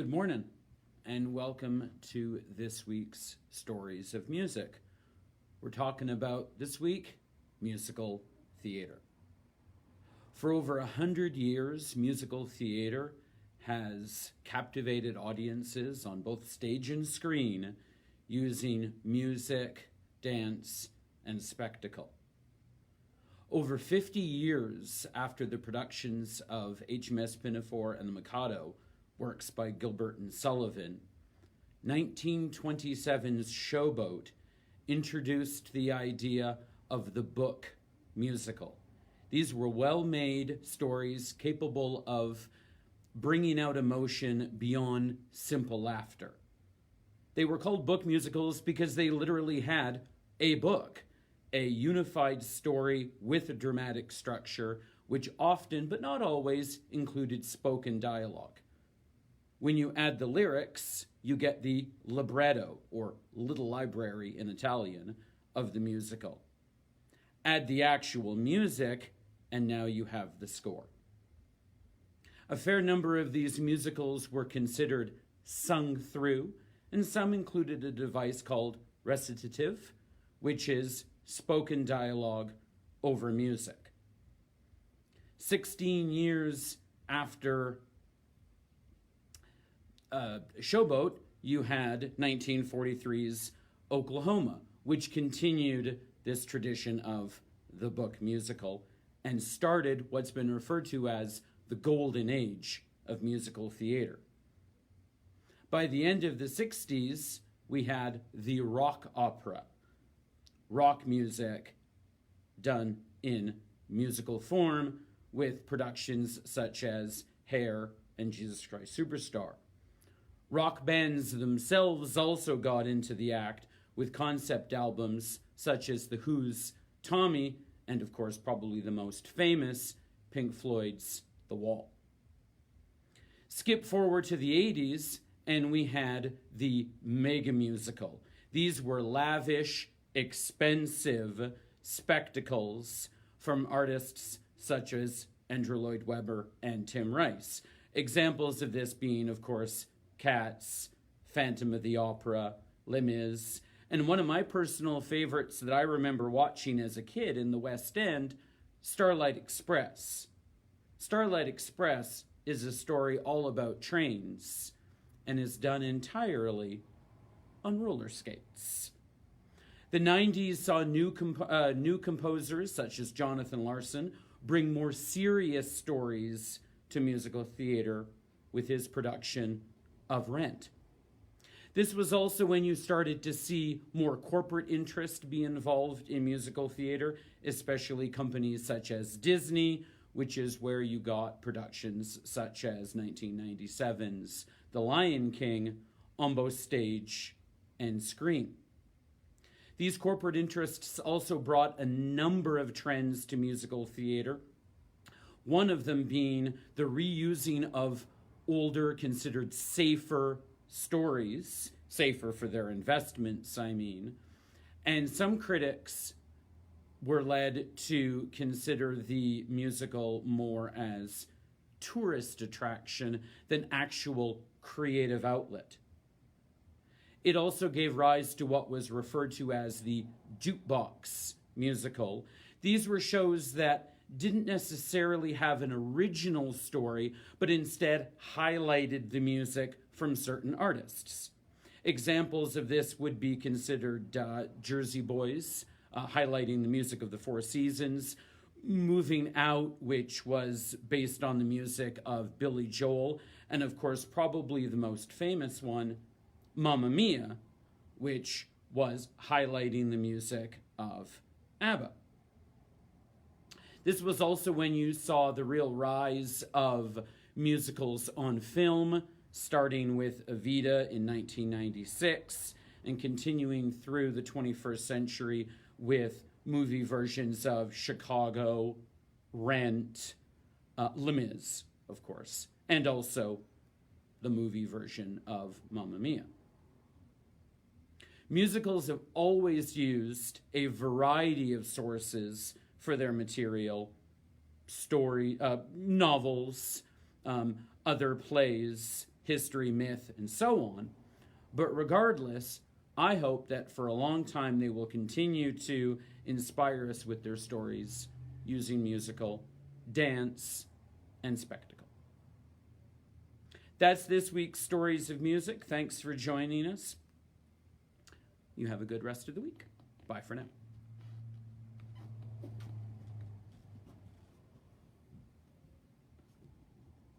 Good morning, and welcome to this week's Stories of Music. We're talking about, this week, musical theater. For over 100 years, musical theater has captivated audiences on both stage and screen using music, dance, and spectacle. Over 50 years after the productions of HMS Pinafore and the Mikado, works by Gilbert and Sullivan, 1927's Showboat introduced the idea of the book musical. These were well-made stories capable of bringing out emotion beyond simple laughter. They were called book musicals because they literally had a book, a unified story with a dramatic structure, which often, but not always, included spoken dialogue. When you add the lyrics, you get the libretto, or little library in Italian, of the musical. Add the actual music, and now you have the score. A fair number of these musicals were considered sung through, and some included a device called recitative, which is spoken dialogue over music. 16 years after Showboat, you had 1943's Oklahoma, which continued this tradition of the book musical and started what's been referred to as the golden age of musical theater. By the end of the 60s, we had the rock opera, rock music done in musical form with productions such as Hair and Jesus Christ Superstar. Rock bands themselves also got into the act with concept albums such as The Who's Tommy and, of course, probably the most famous, Pink Floyd's The Wall. Skip forward to the 80s and we had the mega musical. These were lavish, expensive spectacles from artists such as Andrew Lloyd Webber and Tim Rice. Examples of this being, of course, Cats, Phantom of the Opera, Les Mis, and one of my personal favorites that I remember watching as a kid in the West End, Starlight Express. Starlight Express is a story all about trains and is done entirely on roller skates. The 90s saw new composers such as Jonathan Larson bring more serious stories to musical theater with his production of Rent. This was also when you started to see more corporate interest be involved in musical theater, especially companies such as Disney, which is where you got productions such as 1997's The Lion King on both stage and screen. These corporate interests also brought a number of trends to musical theater, one of them being the reusing of older, considered safer stories, safer for their investments, I mean, and some critics were led to consider the musical more as tourist attraction than actual creative outlet. It also gave rise to what was referred to as the Jukebox Musical. These were shows that didn't necessarily have an original story, but instead highlighted the music from certain artists. Examples of this would be considered Jersey Boys, highlighting the music of the Four Seasons, Moving Out, which was based on the music of Billy Joel, and of course probably the most famous one, Mamma Mia, which was highlighting the music of ABBA. This was also when you saw the real rise of musicals on film, starting with Evita in 1996 and continuing through the 21st century with movie versions of Chicago, Rent, Les Mis, of course, and also the movie version of Mamma Mia. Musicals have always used a variety of sources for their material, novels, other plays, history, myth, and so on. But regardless, I hope that for a long time they will continue to inspire us with their stories using musical, dance, and spectacle. That's this week's Stories of Music. Thanks for joining us. You have a good rest of the week. Bye for now.